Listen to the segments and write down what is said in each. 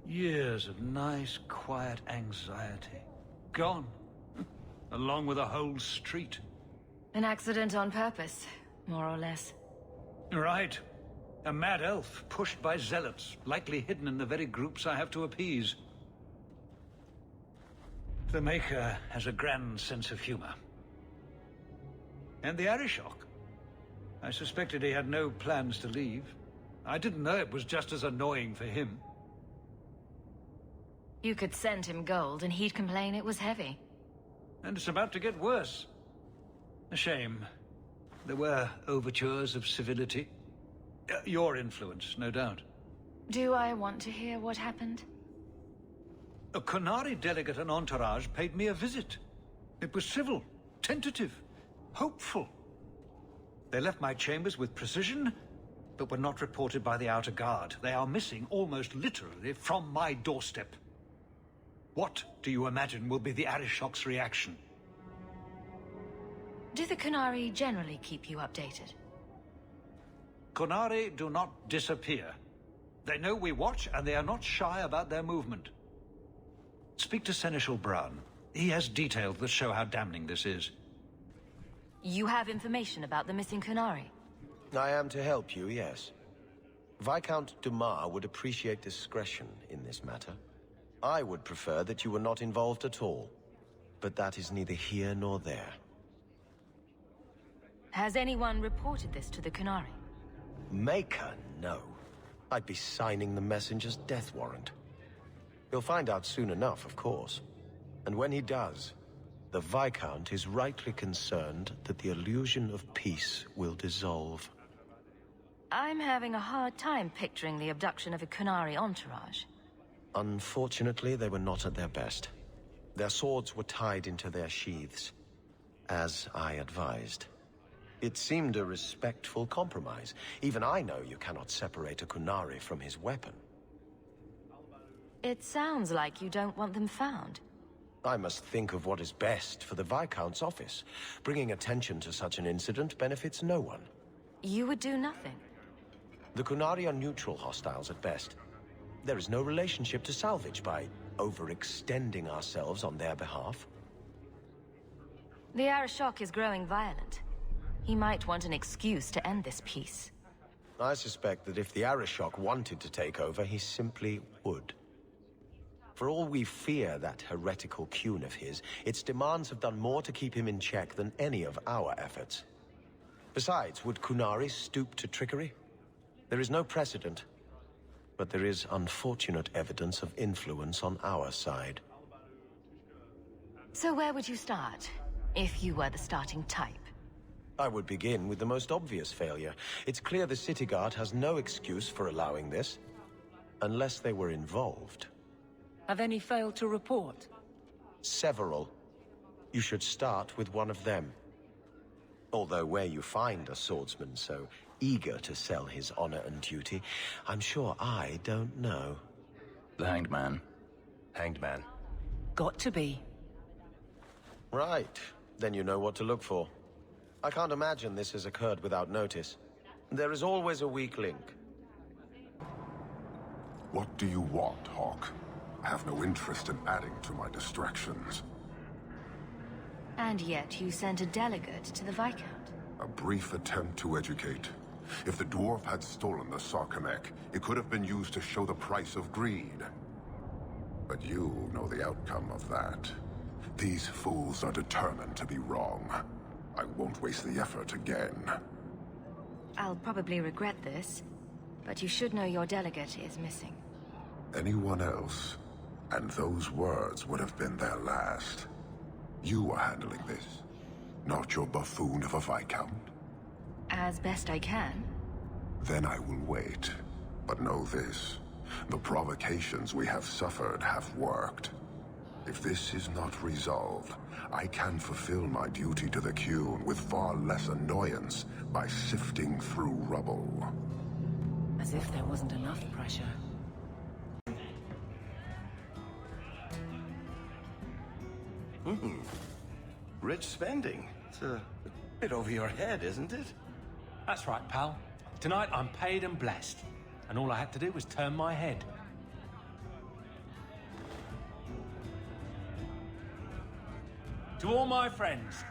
Years of nice, quiet anxiety. Gone. Along with a whole street. An accident on purpose, more or less. Right. A mad elf pushed by zealots, likely hidden in the very groups I have to appease. The Maker has a grand sense of humor. And the Arishok. I suspected he had no plans to leave. I didn't know it was just as annoying for him. You could send him gold and he'd complain it was heavy. And it's about to get worse. A shame. There were overtures of civility. Your influence, no doubt. Do I want to hear what happened? A Qunari delegate and entourage paid me a visit. It was civil, tentative, hopeful. They left my chambers with precision, but were not reported by the outer guard. They are missing almost literally from my doorstep. What do you imagine will be the Arishok's reaction? Do the Qunari generally keep you updated? Qunari do not disappear. They know we watch, and they are not shy about their movement. Speak to Seneschal Brown. He has details that show how damning this is. You have information about the missing Qunari? I am to help you, yes. Viscount Dumas would appreciate discretion in this matter. I would prefer that you were not involved at all. But that is neither here nor there. Has anyone reported this to the Qunari? Maker, no. I'd be signing the messenger's death warrant. He'll find out soon enough, of course. And when he does, the Viscount is rightly concerned that the illusion of peace will dissolve. I'm having a hard time picturing the abduction of a Qunari entourage. Unfortunately, they were not at their best. Their swords were tied into their sheaths, as I advised. It seemed a respectful compromise. Even I know you cannot separate a Qunari from his weapon. It sounds like you don't want them found. I must think of what is best for the Viscount's office. Bringing attention to such an incident benefits no one. You would do nothing? The Qunari are neutral hostiles at best. There is no relationship to salvage by overextending ourselves on their behalf. The Arishok is growing violent. He might want an excuse to end this peace. I suspect that if the Arishok wanted to take over, he simply would. For all we fear that heretical Qun of his, its demands have done more to keep him in check than any of our efforts. Besides, would Qunari stoop to trickery? There is no precedent, but there is unfortunate evidence of influence on our side. So where would you start, if you were the starting type? I would begin with the most obvious failure. It's clear the City Guard has no excuse for allowing this, unless they were involved. Have any failed to report? Several. You should start with one of them. Although where you find a swordsman so eager to sell his honor and duty, I'm sure I don't know. The Hanged Man. Hanged Man. Got to be. Right. Then you know what to look for. I can't imagine this has occurred without notice. There is always a weak link. What do you want, Hawk? I have no interest in adding to my distractions. And yet you sent a delegate to the Viscount. A brief attempt to educate. If the dwarf had stolen the Sarkanek, it could have been used to show the price of greed. But you know the outcome of that. These fools are determined to be wrong. I won't waste the effort again. I'll probably regret this, but you should know your delegate is missing. Anyone else, and those words would have been their last. You are handling this, not your buffoon of a Viscount. As best I can. Then I will wait. But know this, the provocations we have suffered have worked. If this is not resolved, I can fulfill my duty to the Qun with far less annoyance by sifting through rubble. As if there wasn't enough pressure. Rich spending. It's a bit over your head, isn't it? That's right, pal. Tonight I'm paid and blessed. And all I had to do was turn my head. To all my friends.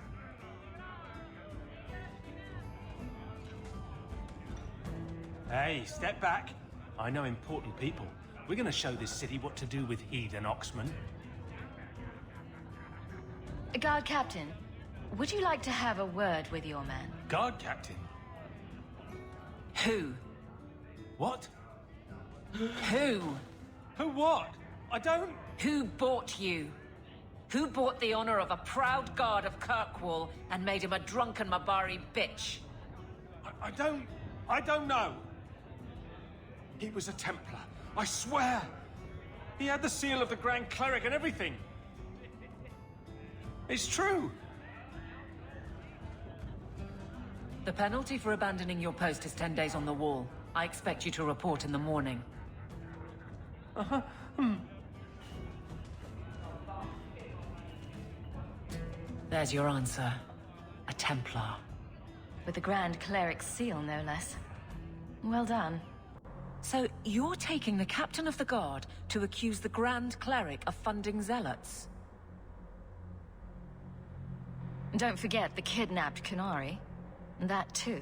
Hey, step back. I know important people. We're gonna show this city what to do with heathen Oxman. Guard Captain, would you like to have a word with your man? Guard captain? Who? What? Who? Who what? I don't... Who bought you? Who bought the honor of a proud guard of Kirkwall and made him a drunken Mabari bitch? I don't know. He was a Templar, I swear. He had the seal of the Grand Cleric and everything. It's true. The penalty for abandoning your post is 10 days on the wall. I expect you to report in the morning. There's your answer. A Templar. With the Grand Cleric's seal, no less. Well done. So you're taking the Captain of the Guard to accuse the Grand Cleric of funding zealots? Don't forget the kidnapped Qunari. That too.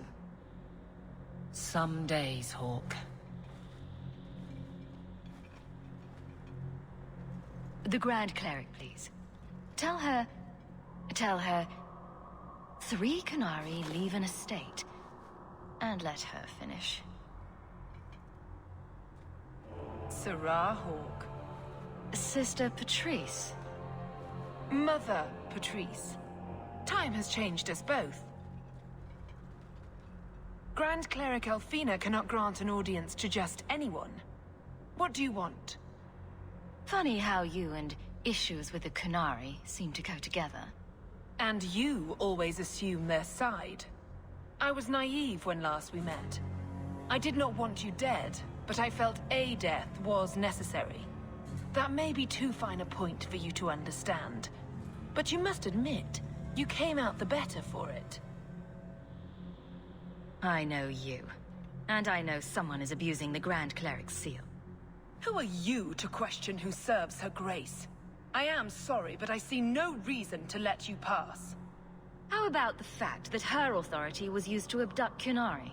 Some days, Hawk. The Grand Cleric, please. Tell her... 3 Qunari leave an estate. And let her finish. Sarah Hawk. Sister Patrice. Mother Patrice. Time has changed us both. Grand Cleric Elfina cannot grant an audience to just anyone. What do you want? Funny how you and issues with the Qunari seem to go together. And you always assume their side. I was naive when last we met. I did not want you dead, but I felt a death was necessary. That may be too fine a point for you to understand. But you must admit, you came out the better for it. I know you. And I know someone is abusing the Grand Cleric's seal. Who are you to question who serves her grace? I am sorry, but I see no reason to let you pass. How about the fact that her authority was used to abduct Qunari?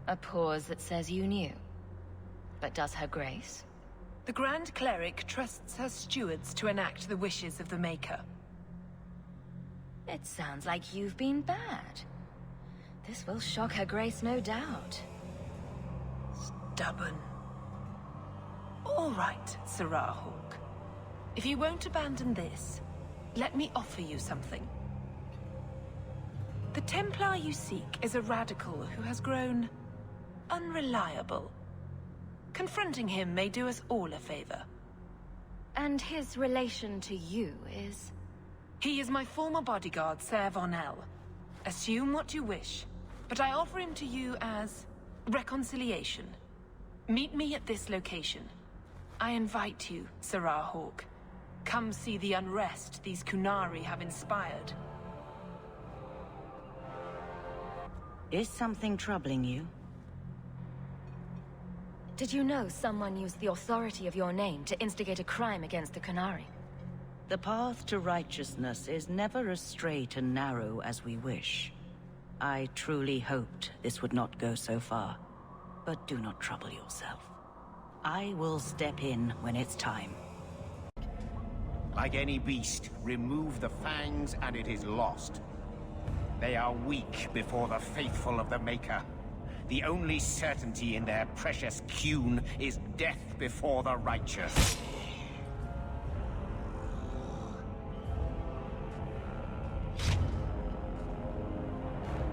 A pause that says you knew. But does her grace? The Grand Cleric trusts her stewards to enact the wishes of the Maker. It sounds like you've been bad. This will shock her grace, no doubt. Stubborn. All right, Sarah Hawk. If you won't abandon this, let me offer you something. The Templar you seek is a radical who has grown unreliable. Confronting him may do us all a favor. And his relation to you is... He is my former bodyguard, Ser Vonel. Assume what you wish, but I offer him to you as reconciliation. Meet me at this location. I invite you, Sarah Hawk. Come see the unrest these Qunari have inspired. Is something troubling you? Did you know someone used the authority of your name to instigate a crime against the Qunari? The path to righteousness is never as straight and narrow as we wish. I truly hoped this would not go so far. But do not trouble yourself. I will step in when it's time. Like any beast, remove the fangs and it is lost. They are weak before the faithful of the Maker. The only certainty in their precious Qun is death before the righteous.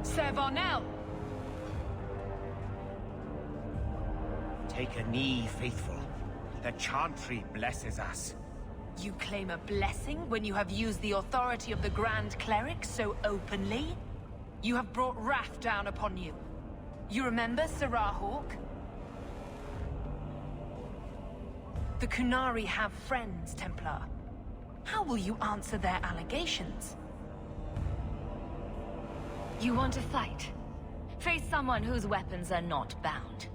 Ser Vonel! Take a knee, faithful. The Chantry blesses us. You claim a blessing when you have used the authority of the Grand Cleric so openly? You have brought wrath down upon you. You remember, Sarah Hawk? The Qunari have friends, Templar. How will you answer their allegations? You want to fight? Face someone whose weapons are not bound.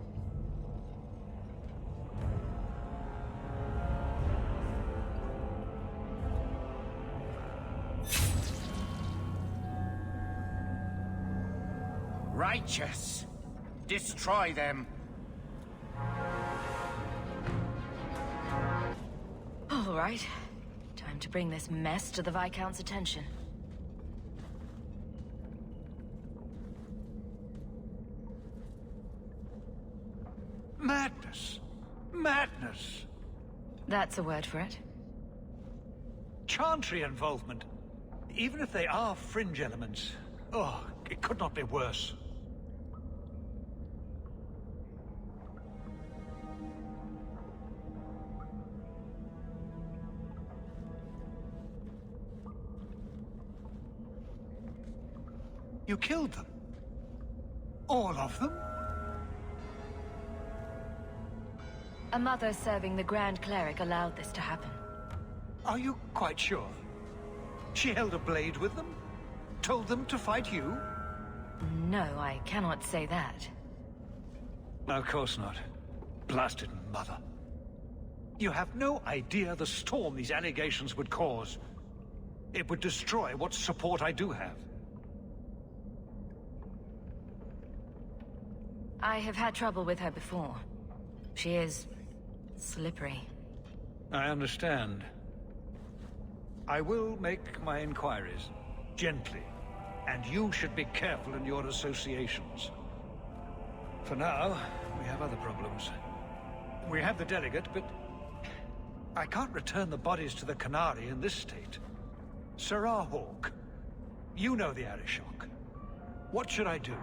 righteous. Destroy them. All right. Time to bring this mess to the Viscount's attention. Madness! Madness! That's a word for it. Chantry involvement. Even if they are fringe elements. Oh, it could not be worse. You killed them? All of them? A mother serving the Grand Cleric allowed this to happen. Are you quite sure? She held a blade with them? Told them to fight you? No, I cannot say that. Of course not. Blasted mother. You have no idea the storm these allegations would cause. It would destroy what support I do have. I have had trouble with her before. She is slippery. I understand. I will make my inquiries, gently, and you should be careful in your associations. For now, we have other problems. We have the delegate, but I can't return the bodies to the Qunari in this state. Sirrah Hawk, you know the Arishok. What should I do?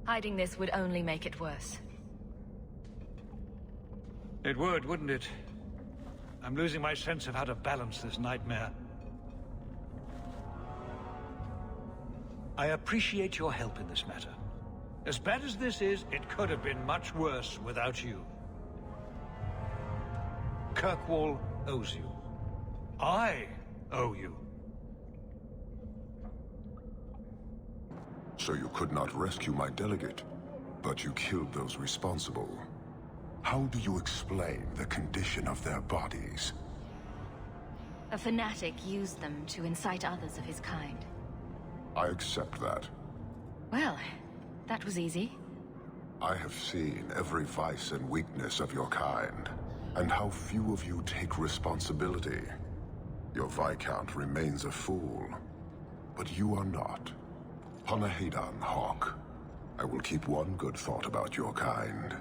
Hiding this would only make it worse. It would, wouldn't it? I'm losing my sense of how to balance this nightmare. I appreciate your help in this matter. As bad as this is, it could have been much worse without you. Kirkwall owes you. I owe you. So you could not rescue my delegate, but you killed those responsible. How do you explain the condition of their bodies? A fanatic used them to incite others of his kind. I accept that. Well, that was easy. I have seen every vice and weakness of your kind, and how few of you take responsibility. Your Viscount remains a fool, but you are not. Panahedan, Hawk. I will keep one good thought about your kind.